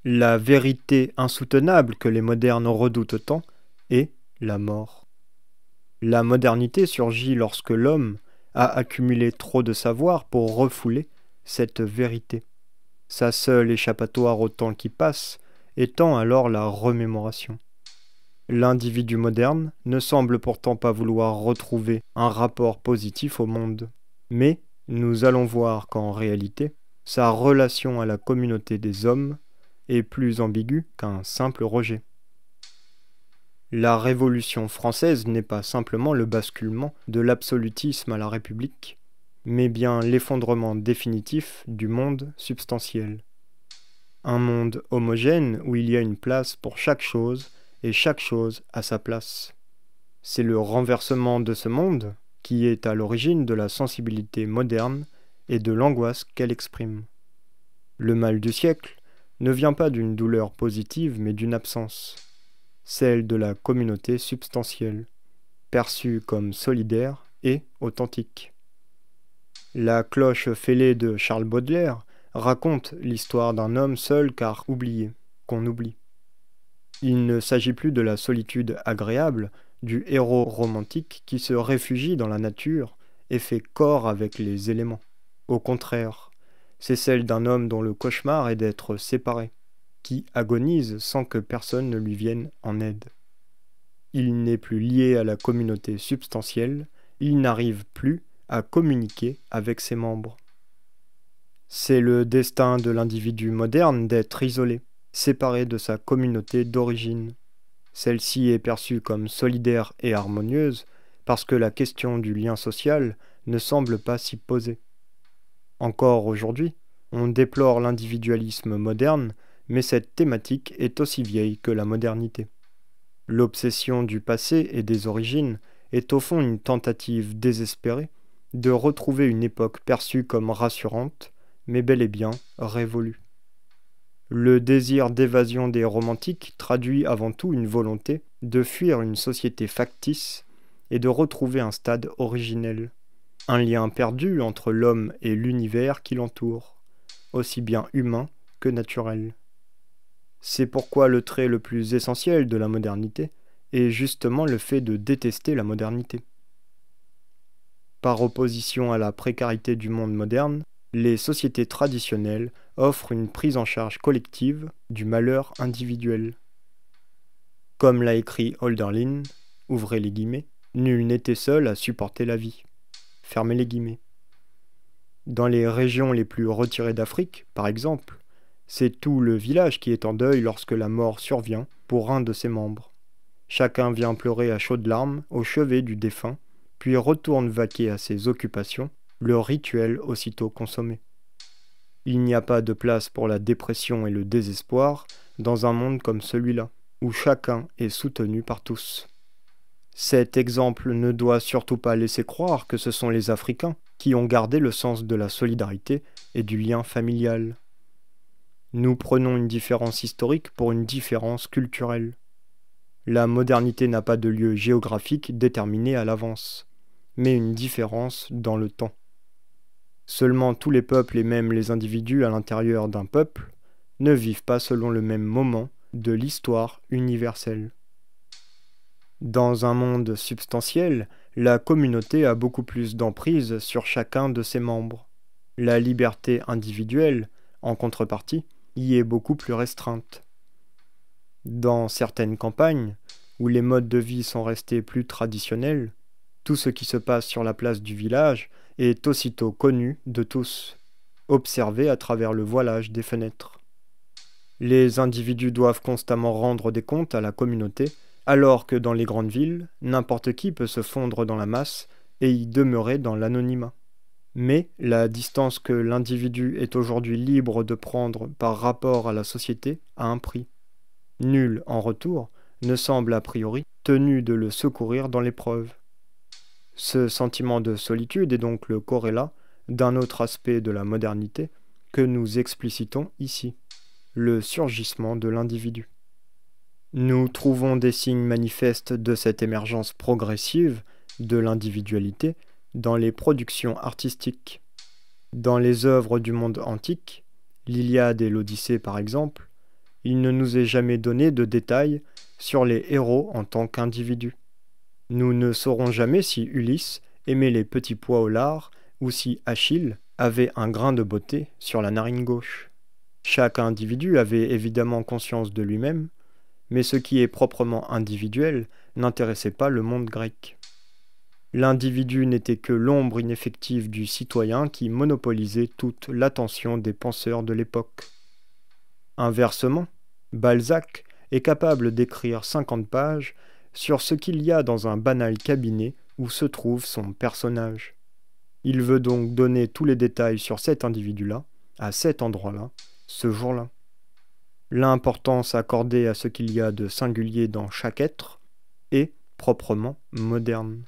La vérité insoutenable que les modernes redoutent tant est la mort. La modernité surgit lorsque l'homme a accumulé trop de savoir pour refouler cette vérité. Sa seule échappatoire au temps qui passe étant alors la remémoration. L'individu moderne ne semble pourtant pas vouloir retrouver un rapport positif au monde. Mais nous allons voir qu'en réalité, sa relation à la communauté des hommes est plus ambiguë qu'un simple rejet. La Révolution française n'est pas simplement le basculement de l'absolutisme à la République, mais bien l'effondrement définitif du monde substantiel. Un monde homogène où il y a une place pour chaque chose et chaque chose à sa place. C'est le renversement de ce monde qui est à l'origine de la sensibilité moderne et de l'angoisse qu'elle exprime. Le mal du siècle ne vient pas d'une douleur positive mais d'une absence, celle de la communauté substantielle, perçue comme solidaire et authentique. La cloche fêlée de Charles Baudelaire raconte l'histoire d'un homme seul car oublié, qu'on oublie. Il ne s'agit plus de la solitude agréable du héros romantique qui se réfugie dans la nature et fait corps avec les éléments. Au contraire, c'est celle d'un homme dont le cauchemar est d'être séparé, qui agonise sans que personne ne lui vienne en aide. Il n'est plus lié à la communauté substantielle, il n'arrive plus à communiquer avec ses membres. C'est le destin de l'individu moderne d'être isolé, séparé de sa communauté d'origine. Celle-ci est perçue comme solidaire et harmonieuse parce que la question du lien social ne semble pas s'y poser. Encore aujourd'hui, on déplore l'individualisme moderne, mais cette thématique est aussi vieille que la modernité. L'obsession du passé et des origines est au fond une tentative désespérée de retrouver une époque perçue comme rassurante, mais bel et bien révolue. Le désir d'évasion des romantiques traduit avant tout une volonté de fuir une société factice et de retrouver un stade originel, un lien perdu entre l'homme et l'univers qui l'entoure, aussi bien humain que naturel. C'est pourquoi le trait le plus essentiel de la modernité est justement le fait de détester la modernité. Par opposition à la précarité du monde moderne, les sociétés traditionnelles offrent une prise en charge collective du malheur individuel. Comme l'a écrit Hölderlin, ouvrez les guillemets, nul n'était seul à supporter la vie. Fermez les guillemets. Dans les régions les plus retirées d'Afrique, par exemple, c'est tout le village qui est en deuil lorsque la mort survient pour un de ses membres. Chacun vient pleurer à chaudes larmes au chevet du défunt, puis retourne vaquer à ses occupations, le rituel aussitôt consommé. Il n'y a pas de place pour la dépression et le désespoir dans un monde comme celui-là, où chacun est soutenu par tous. Cet exemple ne doit surtout pas laisser croire que ce sont les Africains qui ont gardé le sens de la solidarité et du lien familial. Nous prenons une différence historique pour une différence culturelle. La modernité n'a pas de lieu géographique déterminé à l'avance, mais une différence dans le temps. Seulement tous les peuples et même les individus à l'intérieur d'un peuple ne vivent pas selon le même moment de l'histoire universelle. Dans un monde substantiel, la communauté a beaucoup plus d'emprise sur chacun de ses membres. La liberté individuelle, en contrepartie, y est beaucoup plus restreinte. Dans certaines campagnes, où les modes de vie sont restés plus traditionnels, tout ce qui se passe sur la place du village est aussitôt connu de tous, observé à travers le voilage des fenêtres. Les individus doivent constamment rendre des comptes à la communauté, alors que dans les grandes villes, n'importe qui peut se fondre dans la masse et y demeurer dans l'anonymat. Mais la distance que l'individu est aujourd'hui libre de prendre par rapport à la société a un prix. Nul, en retour, ne semble a priori tenu de le secourir dans l'épreuve. Ce sentiment de solitude est donc le corrélat d'un autre aspect de la modernité que nous explicitons ici, le surgissement de l'individu. Nous trouvons des signes manifestes de cette émergence progressive de l'individualité dans les productions artistiques. Dans les œuvres du monde antique, l'Iliade et l'Odyssée par exemple, il ne nous est jamais donné de détails sur les héros en tant qu'individus. Nous ne saurons jamais si Ulysse aimait les petits pois au lard ou si Achille avait un grain de beauté sur la narine gauche. Chaque individu avait évidemment conscience de lui-même, mais ce qui est proprement individuel n'intéressait pas le monde grec. L'individu n'était que l'ombre ineffective du citoyen qui monopolisait toute l'attention des penseurs de l'époque. Inversement, Balzac est capable d'écrire 50 pages sur ce qu'il y a dans un banal cabinet où se trouve son personnage. Il veut donc donner tous les détails sur cet individu-là, à cet endroit-là, ce jour-là. L'importance accordée à ce qu'il y a de singulier dans chaque être est proprement moderne.